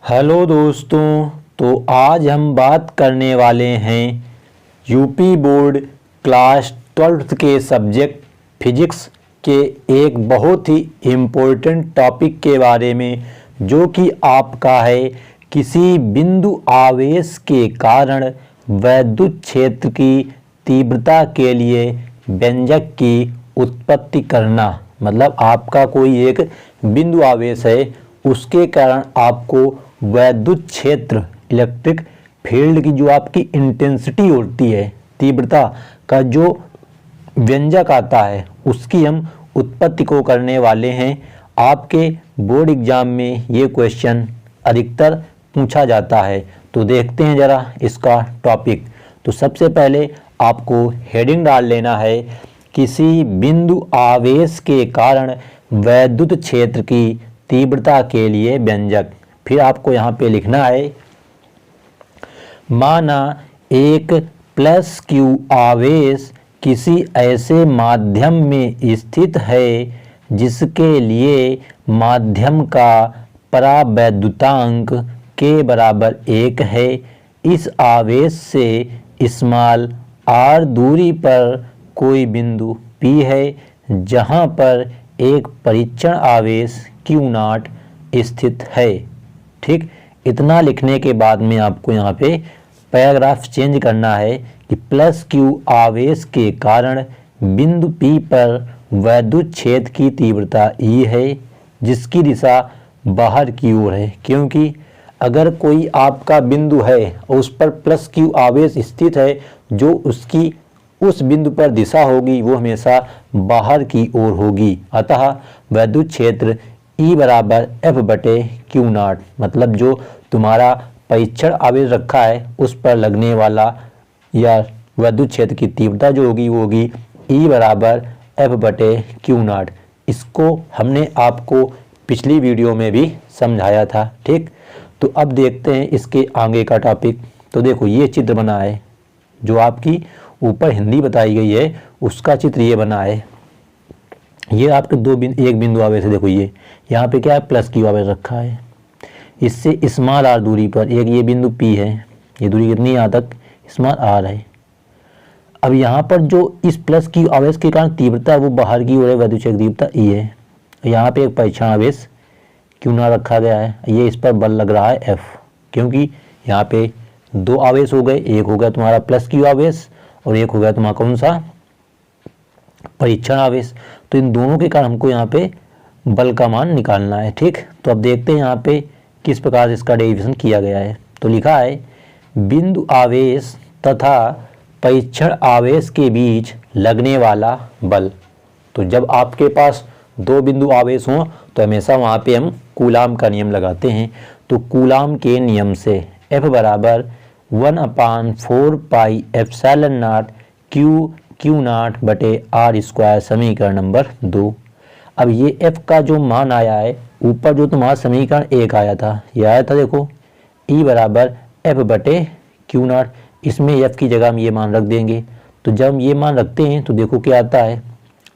Hello दोस्तों, तो आज हम बात करने वाले हैं यूपी बोर्ड क्लास 12th के सब्जेक्ट फिजिक्स के एक बहुत ही इम्पोर्टेंट टॉपिक के बारे में, जो कि आपका है किसी बिंदु आवेश के कारण वैद्युत क्षेत्र की तीव्रता के लिए व्यंजक की उत्पत्ति करना। मतलब आपका कोई एक बिंदु आवेश है, उसके कारण आपको वैद्युत क्षेत्र इलेक्ट्रिक फील्ड की जो आपकी इंटेंसिटी होती है, तीव्रता का जो व्यंजक आता है, उसकी हम उत्पत्ति को करने वाले हैं। आपके बोर्ड एग्जाम में ये क्वेश्चन अधिकतर पूछा जाता है। तो देखते हैं ज़रा इसका टॉपिक। तो सबसे पहले आपको हेडिंग डाल लेना है, किसी बिंदु आवेश के कारण वैद्युत क्षेत्र की तीव्रता के लिए व्यंजक। फिर आपको यहाँ पे लिखना है, माना एक प्लस क्यू आवेश किसी ऐसे माध्यम में स्थित है जिसके लिए माध्यम का परावैद्युतांक के बराबर 1 है। इस आवेश से स्मॉल r दूरी पर कोई बिंदु P है, जहाँ पर एक परीक्षण आवेश Q0 स्थित है। ठीक, इतना लिखने के बाद में आपको यहाँ पे पैराग्राफ चेंज करना है कि प्लस क्यू आवेश के कारण बिंदु P पर वैद्युत क्षेत्र की तीव्रता E है, जिसकी दिशा बाहर की ओर है। क्योंकि अगर कोई आपका बिंदु है और उस पर प्लस क्यू आवेश स्थित है, जो उसकी उस बिंदु पर दिशा होगी वो हमेशा बाहर की ओर होगी। अतः वैद्युत क्षेत्र E बराबर F/Q0, मतलब जो तुम्हारा परीक्षण आवेश रखा है उस पर लगने वाला या वैद्युत क्षेत्र की तीव्रता जो होगी वो होगी E बराबर F/Q0। इसको हमने आपको पिछली वीडियो में भी समझाया था। ठीक, तो अब देखते हैं इसके आगे का टॉपिक। तो देखो, ये चित्र बना है, जो आपकी ऊपर हिंदी बताई गई है उसका चित्र ये बना है। ये आपके एक बिंदु आवेश है। देखो, ये यहाँ पे क्या है, प्लस क्यू आवेश रखा है। इससे स्मॉल r दूरी पर एक ये बिंदु P है। ये दूरी कितनी है, यहाँ तक स्मॉल r है। अब यहाँ पर जो इस प्लस क्यू आवेश के कारण तीव्रता वो बाहर की ओर है, वैद्युत क्षेत्र तीव्रता E है। यहाँ पे एक परीक्षण आवेश Q0 रखा गया है। ये इस पर बल लग रहा है F, क्योंकि यहाँ पे दो आवेश हो गए। एक हो गया तुम्हारा प्लस क्यू आवेश और एक हो गया तुम्हारा कौन सा, परीक्षण आवेश। तो इन दोनों के कारण हमको यहाँ पे बल का मान निकालना है। ठीक, तो अब देखते हैं यहाँ पे किस प्रकार से इसका डेरिवेशन किया गया है। तो लिखा है, बिंदु आवेश तथा परीक्षण आवेश के बीच लगने वाला बल। तो जब आपके पास दो बिंदु आवेश हों तो हमेशा वहाँ पे हम कूलाम का नियम लगाते हैं। तो कूलाम के नियम से F बराबर 1/4 पाई एप्सिलॉन नॉट Q0/r², समीकरण नंबर 2। अब ये F का जो मान आया है, ऊपर जो तुम्हारा समीकरण 1 आया था, ये आया था देखो E बराबर F/Q0। इसमें F की जगह हम ये मान रख देंगे। तो जब हम ये मान रखते हैं तो देखो क्या आता है,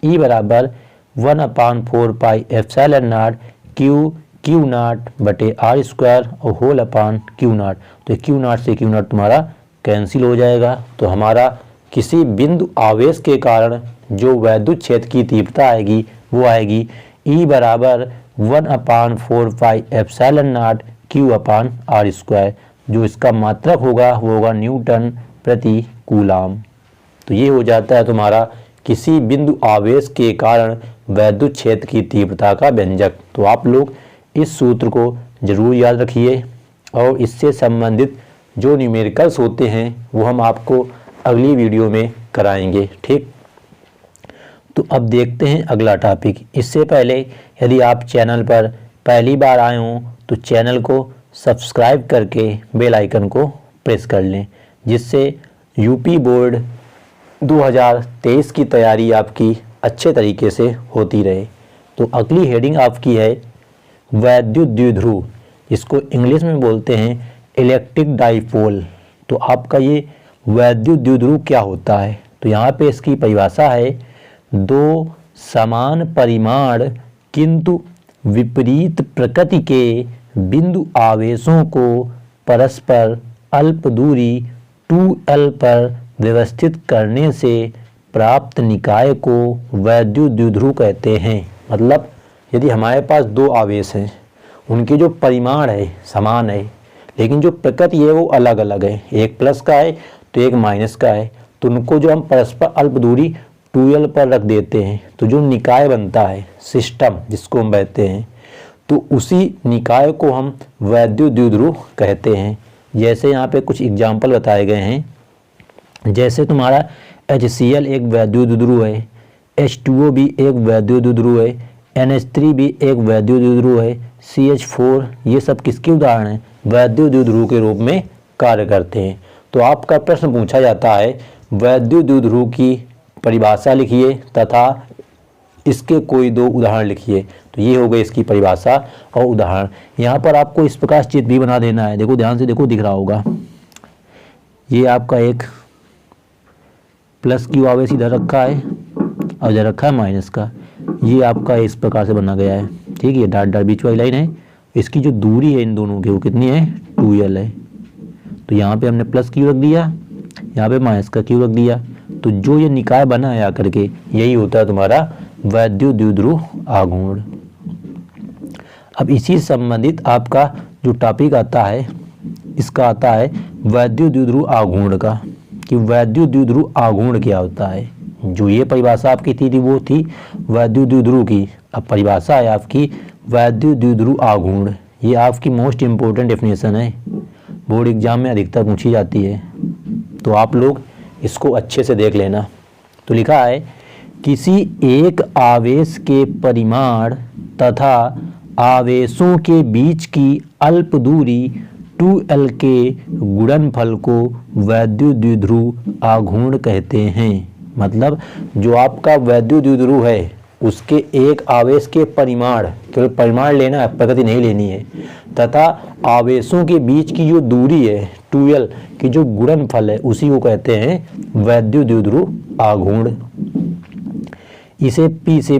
E बराबर 1/4 पाई एप्सिलॉन नॉट Q0/r² और होल अपान Q0। तो Q0 से Q0 तुम्हारा कैंसिल हो जाएगा। तो हमारा किसी बिंदु आवेश के कारण जो वैद्युत क्षेत्र की तीव्रता आएगी वो आएगी E बराबर 1/4 पाई एप्सिलॉन नॉट Q/r²। जो इसका मात्रक होगा वो होगा न्यूटन प्रति कूलाम। तो ये हो जाता है तुम्हारा किसी बिंदु आवेश के कारण वैद्युत क्षेत्र की तीव्रता का व्यंजक। तो आप लोग इस सूत्र को जरूर याद रखिए, और इससे संबंधित जो न्यूमेरिकल्स होते हैं वो हम आपको अगली वीडियो में कराएंगे। ठीक, तो अब देखते हैं अगला टॉपिक। इससे पहले यदि आप चैनल पर पहली बार आए हों तो चैनल को सब्सक्राइब करके बेल आइकन को प्रेस कर लें, जिससे यूपी बोर्ड 2023 की तैयारी आपकी अच्छे तरीके से होती रहे। तो अगली हेडिंग आपकी है वैद्युत द्विध्रुव, जिसको इंग्लिश में बोलते हैं इलेक्ट्रिक डाइपोल। तो आपका ये वैद्युत द्विध्रुव क्या होता है, तो यहाँ पे इसकी परिभाषा है, दो समान परिमाण किंतु विपरीत प्रकृति के बिंदु आवेशों को परस्पर अल्प दूरी 2L पर व्यवस्थित करने से प्राप्त निकाय को वैद्युत द्विध्रुव कहते हैं। मतलब यदि हमारे पास दो आवेश हैं, उनके जो परिमाण है समान है, लेकिन जो प्रकृति है वो अलग अलग है, एक प्लस का है तो एक माइनस का है, तो उनको जो हम परस्पर अल्प दूरी 2L पर रख देते हैं तो जो निकाय बनता है, सिस्टम जिसको हम कहते हैं, तो उसी निकाय को हम वैद्युत द्विध्रुव कहते हैं। जैसे यहाँ पे कुछ एग्जाम्पल बताए गए हैं, जैसे तुम्हारा HCl एक वैद्युत द्विध्रुव है, H2O भी एक वैद्युत द्विध्रुव है, NH3 भी एक वैद्युत द्विध्रुव है, CH4, ये सब किसके उदाहरण हैं? वैद्युत द्विध्रुव के रूप में कार्य करते हैं। तो आपका प्रश्न पूछा जाता है वैद्युत द्विध्रुव की परिभाषा लिखिए तथा इसके कोई दो उदाहरण लिखिए। तो ये हो गई इसकी परिभाषा और उदाहरण। यहाँ पर आपको इस प्रकार चित्र भी बना देना है, देखो ध्यान से देखो, दिख रहा होगा। ये आपका एक प्लस क्यू आवेश इधर रखा है और इधर रखा है माइनस का। ये आपका इस प्रकार से बना गया है, ठीक है। डॉट डॉट बीच वाली लाइन है, इसकी जो दूरी है इन दोनों की वो कितनी है? 2L है। तो यहाँ पे हमने प्लस क्यू रख दिया, यहाँ पे माइनस का क्यू रख दिया, तो जो ये निकाय बना है आकर के यही होता है तुम्हारा वैद्युत द्विध्रुव आघूर्ण। अब इसी संबंधित आपका जो टॉपिक आता है, इसका आता है वैद्युत द्विध्रुव आघूर्ण का, कि वैद्युत द्विध्रुव आघूर्ण क्या होता है। जो ये परिभाषा आपकी थी वो थी वैद्युत द्विध्रुव की, अब परिभाषा है आपकी वैद्युत द्विध्रुव आघूर्ण। ये आपकी मोस्ट इम्पोर्टेंट डेफिनेशन है, बोर्ड एग्जाम में अधिकतर पूछी जाती है, तो आप लोग इसको अच्छे से देख लेना। तो लिखा है किसी एक आवेश के परिमाण तथा आवेशों के बीच की अल्प दूरी 2L के गुणनफल को वैद्युत द्विध्रुव आघूर्ण कहते हैं। मतलब जो आपका वैद्युत द्विध्रुव है उसके एक आवेश के परिमाण, केवल परिमाण लेना है, प्रकृति नहीं लेनी है, तथा आवेशों के बीच की जो दूरी है 2L की जो गुणनफल है उसी को कहते हैं वैद्युत द्विध्रुव आघूर्ण। इसे P से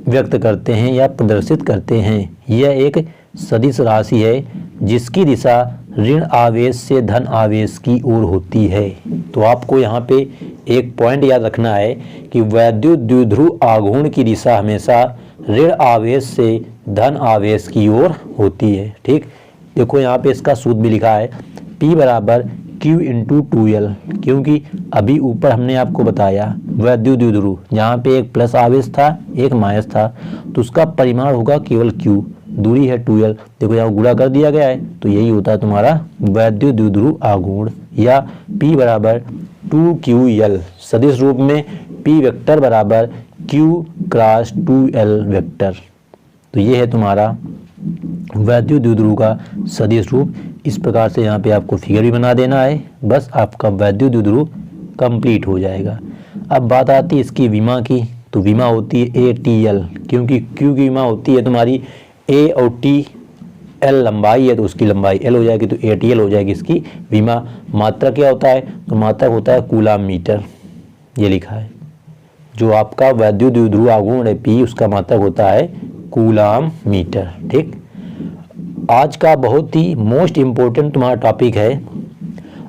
व्यक्त करते हैं या प्रदर्शित करते हैं। यह एक सदिश राशि है जिसकी दिशा ऋण आवेश से धन आवेश की ओर होती है। तो आपको यहाँ पे एक पॉइंट याद रखना है कि वैद्युत द्विध्रुव आघूर्ण की दिशा हमेशा ऋण आवेश से धन आवेश की ओर होती है, ठीक। देखो यहाँ पे इसका सूत्र भी लिखा है P बराबर Q इंटू 2L, क्योंकि अभी ऊपर हमने आपको बताया वैद्युत द्विध्रुव जहाँ पे एक प्लस आवेश था एक माइनस था, तो उसका परिमाण होगा केवल Q, दूरी है 2L, देखो यहाँ गुणा कर दिया गया है, तो यही होता है तुम्हारा वैद्युत द्विध्रुव आघूर्ण। या P बराबर 2QL, सदिश रूप में P वेक्टर बराबर Q क्रॉस 2L वेक्टर। तो ये है तुम्हारा वैद्युत द्विध्रुव का सदिश रूप। इस प्रकार से यहाँ पे आपको फिगर भी बना देना है, बस आपका वैद्युत द्विध्रुव कंप्लीट हो जाएगा। अब बात आती है इसकी विमा की, तो विमा होती है ATL, क्योंकि Q की विमा होती है तुम्हारी A और T, L लंबाई है तो उसकी लंबाई L हो जाएगी, तो ATL हो जाएगी इसकी विमा। मात्रक क्या होता है? तो मात्रक होता है कूलाम मीटर, ये लिखा है। जो आपका वैद्युत द्विध्रुव आघूर्ण है P, उसका मात्रक होता है कूलाम मीटर, ठीक। आज का बहुत ही मोस्ट इम्पोर्टेंट तुम्हारा टॉपिक है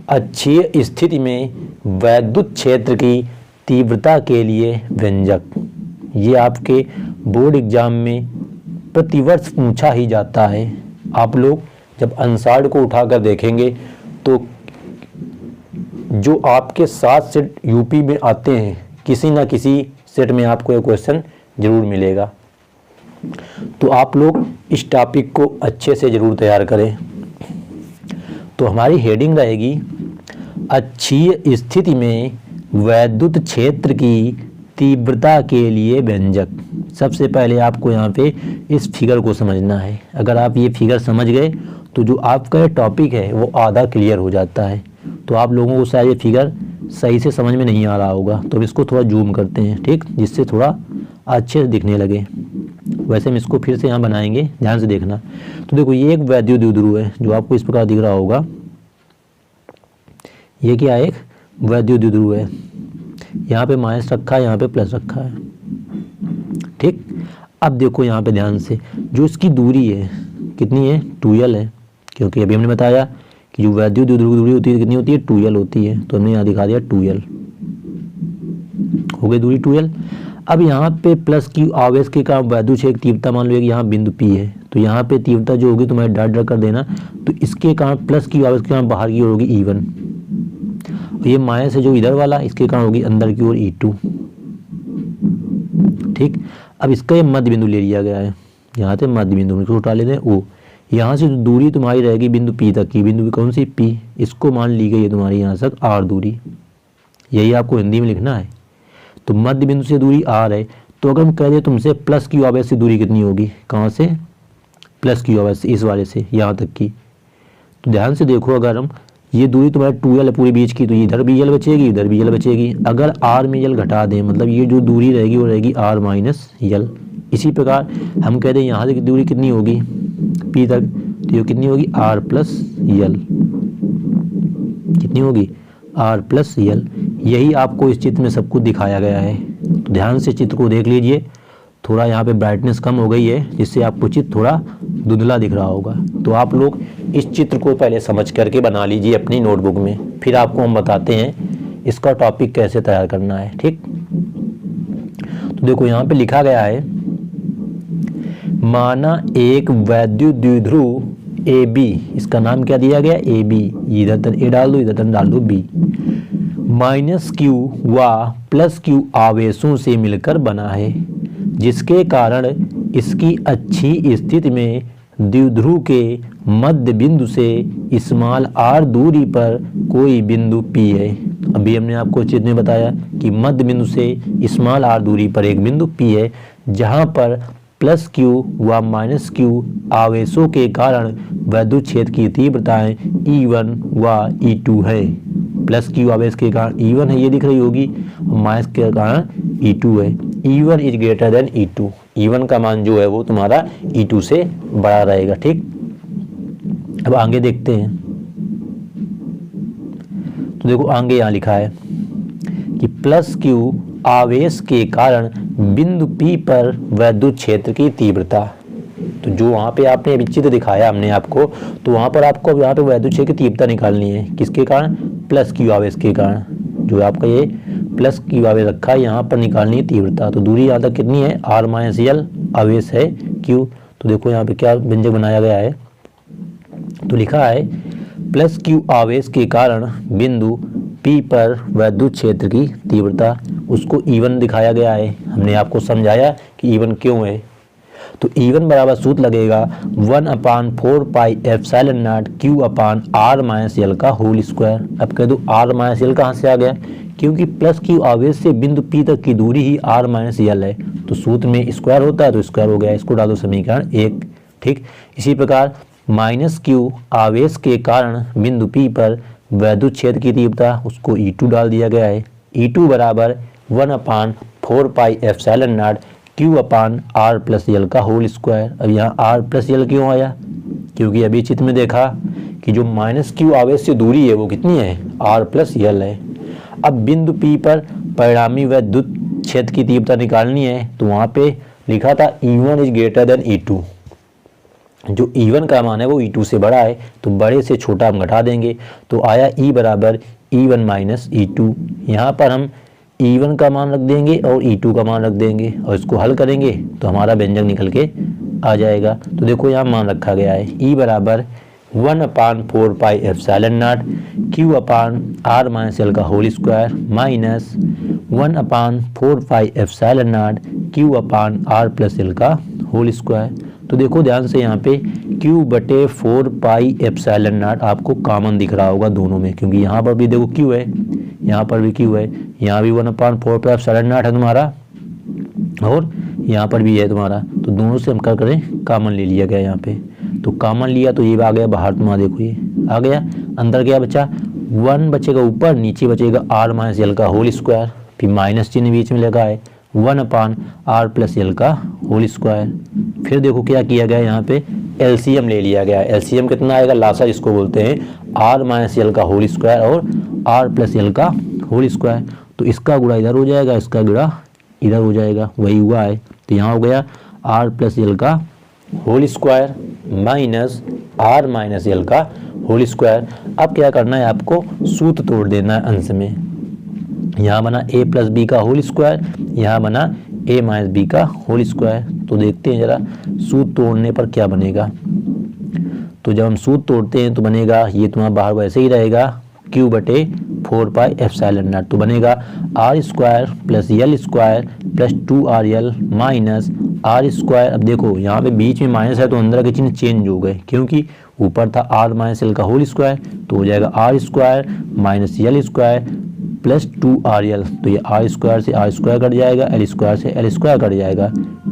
अक्षीय स्थिति में वैद्युत क्षेत्र की तीव्रता के लिए व्यंजक। ये आपके बोर्ड एग्जाम में प्रतिवर्ष पूछा ही जाता है। आप लोग जब आंसर को उठाकर देखेंगे तो जो आपके 7 सेट यूपी में आते हैं, किसी ना किसी सेट में आपको ये क्वेश्चन जरूर मिलेगा। तो आप लोग इस टॉपिक को अच्छे से ज़रूर तैयार करें। तो हमारी हेडिंग रहेगी अक्षीय स्थिति में वैद्युत क्षेत्र की तीव्रता के लिए व्यंजक। सबसे पहले आपको यहाँ पे इस फिगर को समझना है। अगर आप ये फिगर समझ गए तो जो आपका टॉपिक है वो आधा क्लियर हो जाता है। तो आप लोगों को शायद ये फिगर सही से समझ में नहीं आ रहा होगा, तो इसको थोड़ा जूम करते हैं, ठीक, जिससे थोड़ा अच्छे से दिखने लगे। वैसे हम इसको फिर से यहाँ बनाएंगे, ध्यान से देखना। तो देखो ये एक वैद्युत द्विध्रुव है जो आपको इस प्रकार दिख रहा होगा। ये क्या है? एक वैद्युत द्विध्रुव है। यहाँ पे माइनस रखा है, यहाँ पे प्लस रखा है, ठीक। अब देखो यहाँ पे ध्यान से, जो इसकी दूरी है कितनी है 2l है, क्योंकि अभी हमने बताया कि जो वैद्युत द्विध्रुव दूरी होती है कितनी होती है 2l होती है, तो हमने यहाँ दिखा दिया 2l हो गई दूरी 2l। अब यहाँ पे प्लस की आवेश के कारण वैद्युत क्षेत्र की तीव्रता मान लो कि यहाँ बिंदु P है, तो यहाँ पे तीव्रता जो होगी तुम्हारे डॉट डॉट कर देना, तो इसके कारण प्लस की आवेश के कारण बाहर की ओर होगी E1, ये माइनस है जो इधर वाला, इसके कारण होगी अंदर की ओर E2। ठीक, अब इसका ये मध्य बिंदु ले लिया गया है, यहाँ से मध्य बिंदु इसको उठा लेते हैं O, यहाँ से दूरी तुम्हारी रहेगी बिंदु P तक की, बिंदु कौन सी P, इसको मान ली गई है तुम्हारी यहाँ तक R दूरी, यही आपको हिंदी में लिखना है। तो मध्य बिंदु से दूरी R है, तो अगर हम कह दें तुमसे प्लस की आवेश से दूरी कितनी होगी, कहाँ से प्लस की आवेश इस वाले से यहाँ तक की, तो ध्यान से देखो अगर हम ये दूरी तुम्हारी 2l है पूरी बीच की, तो इधर भी l बचेगी इधर भी l बचेगी, अगर r में l घटा दें मतलब ये जो दूरी रहेगी वो रहेगी r माइनस l। इसी प्रकार हम कह दें यहाँ से दूरी कितनी होगी P तक, तो ये कितनी होगी r प्लस l, कितनी होगी r प्लस l। यही आपको इस चित्र में सब कुछ दिखाया गया है, तो ध्यान से चित्र को देख लीजिए। थोड़ा यहाँ पे ब्राइटनेस कम हो गई है जिससे आपको चित्र थोड़ा धुंधला दिख रहा होगा, तो आप लोग इस चित्र को पहले समझ करके बना लीजिए अपनी नोटबुक में, फिर आपको हम बताते हैं इसका टॉपिक कैसे तैयार करना है। ठीक, तो देखो यहाँ पे लिखा गया है, माना एक वैद्युत द्विध्रुव AB, इसका नाम क्या दिया गया AB, इधर तक A डाल दो इधर तक डाल दो B, माइनस Q व प्लस Q आवेशों से मिलकर बना है, जिसके कारण इसकी अच्छी स्थिति में द्विध्रुव के मध्य बिंदु से स्मॉल r दूरी पर कोई बिंदु P है। अभी हमने आपको चित्र में बताया कि मध्य बिंदु से स्मॉल r दूरी पर एक बिंदु P है, जहां पर प्लस Q व माइनस Q आवेशों के कारण वैद्युत क्षेत्र की तीव्रताएं E1 व E2 है। प्लस Q आवेश के कारण E1 है ये दिख रही होगी, माइनस के कारण E2 है। E1 is greater than E2, E1 का मान जो है वो तुम्हारा E2 से बड़ा रहेगा। ठीक, अब आगे देखते हैं, तो देखो आगे यहाँ लिखा है कि प्लस Q आवेश के कारण बिंदु P पर वैद्युत क्षेत्र की तीव्रता, तो जो वहाँ पे आपने अभी चित्र दिखाया हमने आपको, तो वहाँ पर आपको यहाँ पे वैद्युत क्षेत्र की तीव्रता निकालनी है, किसके कारण प्लस Q आवेश के कारण, जो आपका ये प्लस Q आवेश रखा है यहाँ पर निकालनी है तीव्रता। तो दूरी यहाँ तक कितनी है r माइनस l, आवेश है Q, तो देखो यहाँ पे क्या व्यंजक बनाया गया है, तो लिखा है प्लस Q आवेश के कारण बिंदु P पर वैद्युत क्षेत्र की तीव्रता, उसको E1 दिखाया गया है, हमने आपको समझाया कि E1 क्यों है। तो E1 बराबर सूत्र लगेगा 1/4 pi epsilon naught Q upon r minus l का होल स्क्वायर। अब कह दो r माइनस l कहाँ से आ गया, क्योंकि प्लस Q आवेश से बिंदु P तक की दूरी ही r माइनस l है, तो सूत्र में स्क्वायर होता है तो स्क्वायर हो गया, इसको डालो समीकरण 1। ठीक, इसी प्रकार माइनस Q आवेश के कारण बिंदु P पर वैद्युत क्षेत्र की तीव्रता, उसको E2 डाल दिया गया है, E2 बराबर 1/4 pi epsilon naught Q upon r plus l का होल स्क्वायर। अब यहाँ r प्लस l क्यों आया, क्योंकि अभी चित्र में देखा कि जो माइनस Q आवेश से दूरी है वो कितनी है r प्लस l है। अब बिंदु P पर परिणामी वैद्युत क्षेत्र की तीव्रता निकालनी है, तो वहाँ पे लिखा था E1 is greater than E2, जो E1 का मान है वो E2 से बड़ा है, तो बड़े से छोटा हम घटा देंगे, तो आया E बराबर E1 माइनस E2। यहाँ पर हम E1 का मान रख देंगे और E2 का मान रख देंगे और इसको हल करेंगे तो हमारा व्यंजक निकल के आ जाएगा। तो देखो यहाँ मान रखा गया है E बराबर 1/4 pi epsilon naught Q upon r minus l का whole square minus 1/4 pi epsilon naught Q upon r plus l का होल स्क्वायर। तो देखो ध्यान से यहाँ पे Q/4 पाई एप्सिलॉन नॉट आपको कॉमन दिख रहा होगा दोनों में, क्योंकि यहाँ पर भी देखो Q है, यहाँ पर भी Q है, यहाँ भी 1/4 पाई एप्सिलॉन नॉट है तुम्हारा और यहाँ पर भी है तुम्हारा, तो दोनों से हम क्या करें कॉमन ले लिया गया यहाँ पे, तो कॉमन लिया तो ये आ गया बाहर, तुम्हारा देखो ये आ गया, अंदर क्या बचा 1 बचेगा ऊपर, नीचे बचेगा r माइनस l का होल स्क्वायर, फिर माइनस चिन्ह बीच में लगा है 1/r प्लस l का होल स्क्वायर। फिर देखो क्या किया गया यहाँ पे एलसीएम ले लिया गया, एलसीएम कितना आएगा लासा जिसको बोलते हैं r माइनस l का होल स्क्वायर और r प्लस l का होल स्क्वायर, तो इसका गुणा इधर हो जाएगा, इसका गुणा इधर हो जाएगा, वही हुआ है, तो यहाँ हो गया r प्लस l का whole square minus R minus L का होल स्क्वायर। अब क्या करना है, आपको सूत्र तोड़ देना है अंश में। यहाँ बना a प्लस बी का होल स्क्वायर, यहाँ बना a माइनस बी का होल स्क्वायर। तो देखते हैं जरा सूत्र तोड़ने पर क्या बनेगा। तो जब हम सूत्र तोड़ते हैं तो बनेगा, ये तुम्हारा बाहर वैसे ही रहेगा, q बटे 4 पाई एप्सिलॉन नॉट। तो बनेगा R square plus L square plus 2RL minus R square. अब देखो यहाँ पे बीच में माइनस है तो अंदर के चिन्ह चेंज हो गए, क्योंकि ऊपर था आर माइनस एल का होल स्क्वायर, तो हो जाएगा R square minus L square plus 2RL। तो ये आर स्क्वायर से आर स्क्वायर कट जाएगा, एल स्क्वायर से एल स्क्वायर कट जाएगा,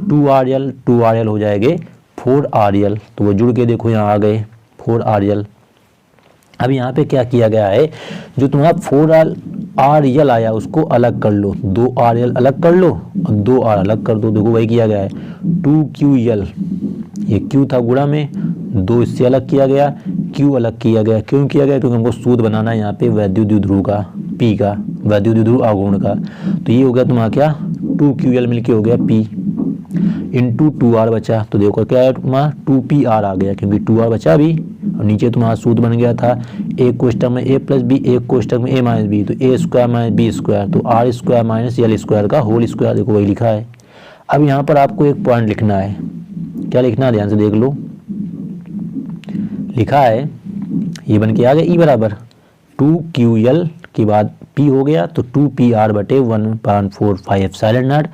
2RL हो जाएंगे 4RL। तो वो जुड़ के देखो यहाँ आ गए 4RL। अब यहाँ पे क्या किया गया है, जो तुम्हारा 4RL आया उसको अलग कर लो, 2RL अलग कर लो और 2R अलग कर दो। देखो वही किया गया है, 2QL, ये Q था गुणा में, 2 इससे अलग किया गया, Q अलग किया गया। क्यों किया गया, क्योंकि हमको सूत्र बनाना है यहाँ पे वैद्युत द्विध्रुव का, P का, वैद्युत द्विध्रुव आघूर्ण का। तो ये हो गया तुम्हारा क्या, 2QL मिलके हो गया P इंटू 2R बचा। तो देखो क्या है तुम्हारा 2PR आ गया, क्योंकि 2R बचा भी और नीचे तुम्हारा सूत्र बन गया था एक कोष्टक में a प्लस बी, एक कोष्टक में a माइनस बी, तो a square minus B square, तो R square minus L square का होल स्क्वायर। देखो वही लिखा है। अब यहाँ पर आपको एक पॉइंट लिखना है, क्या लिखना है ध्यान से देख लो। लिखा है ये बन के आ गया E बराबर 2QL के बाद P हो गया, तो 2PR बटे 1/4 epsilon naught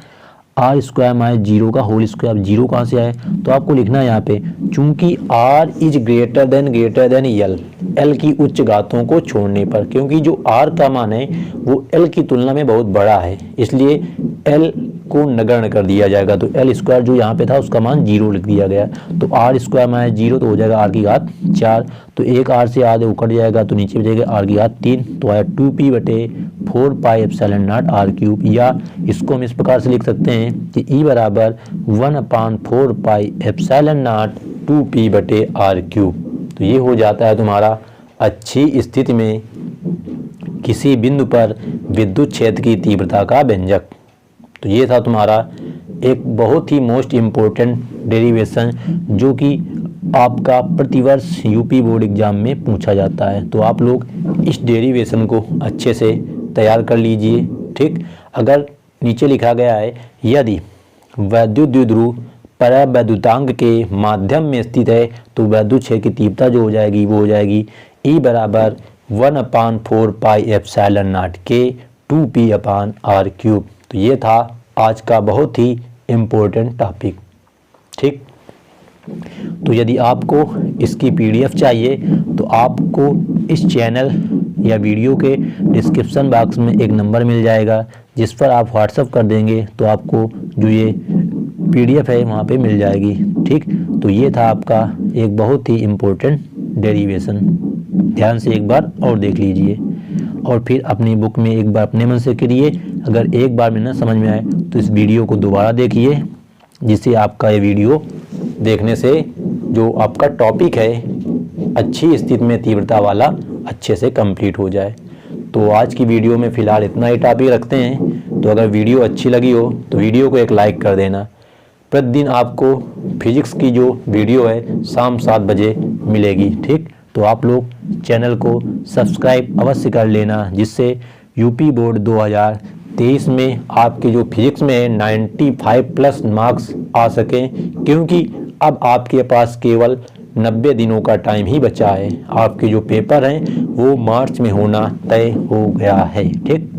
R square minus 0 का होल स्क्वायर। अब 0 कहाँ से आए, तो आपको लिखना है यहाँ पे, चूंकि R is greater than L की उच्च घातों को छोड़ने पर, क्योंकि जो R का मान है वो L की तुलना में बहुत बड़ा है, इसलिए L को नगण्य कर दिया जाएगा। तो L स्क्वायर जो यहाँ पे था उसका मान 0 लिख दिया गया। तो R स्क्वायर माइनस 0 तो हो जाएगा R की घात 4, तो एक R से आधे उकट जाएगा तो नीचे बचेगा R की घात 3, तो आया 2P बटे 4 पाई एप्सिलॉन नॉट R क्यूब। या इसको हम इस प्रकार से लिख सकते हैं कि E बराबर 1/4 पाई एप्सिलॉन नॉट 2P बटे R क्यूब। तो ये हो जाता है तुम्हारा अच्छी स्थिति में किसी बिंदु पर विद्युत क्षेत्र की तीव्रता का व्यंजक। तो ये था तुम्हारा एक बहुत ही मोस्ट इम्पोर्टेंट डेरिवेशन, जो कि आपका प्रतिवर्ष यूपी बोर्ड एग्जाम में पूछा जाता है। तो आप लोग इस डेरिवेशन को अच्छे से तैयार कर लीजिए, ठीक। अगर नीचे लिखा गया है, यदि वैद्युत द्विध्रुव परावैद्युतांक के माध्यम में स्थित है तो वैद्युत क्षेत्र की तीव्रता जो हो जाएगी वो हो जाएगी E बराबर 1/4 पाई एप्सिलॉन नॉट के 2P अपान R क्यूब। तो ये था आज का बहुत ही इम्पोर्टेंट टॉपिक, ठीक। तो यदि आपको इसकी PDF चाहिए तो आपको इस चैनल या वीडियो के डिस्क्रिप्शन बॉक्स में एक नंबर मिल जाएगा, जिस पर आप व्हाट्सअप कर देंगे तो आपको जो ये PDF है वहाँ पे मिल जाएगी, ठीक। तो ये था आपका एक बहुत ही इम्पोर्टेंट डेरिवेशन, ध्यान से एक बार और देख लीजिए और फिर अपनी बुक में एक बार अपने मन से करिए। अगर एक बार में न समझ में आए तो इस वीडियो को दोबारा देखिए, जिससे आपका ये वीडियो देखने से जो आपका टॉपिक है अच्छी स्थिति में तीव्रता वाला अच्छे से कंप्लीट हो जाए। तो आज की वीडियो में फ़िलहाल इतना ही टॉपिक रखते हैं। तो अगर वीडियो अच्छी लगी हो तो वीडियो को एक लाइक कर देना। प्रतिदिन आपको फिजिक्स की जो वीडियो है शाम 7 बजे मिलेगी, ठीक। तो आप लोग चैनल को सब्सक्राइब अवश्य कर लेना, जिससे यूपी बोर्ड 2023 में आपके जो फिजिक्स में है 95+ मार्क्स आ सकें, क्योंकि अब आपके पास केवल 90 दिनों का टाइम ही बचा है। आपके जो पेपर हैं वो मार्च में होना तय हो गया है, ठीक।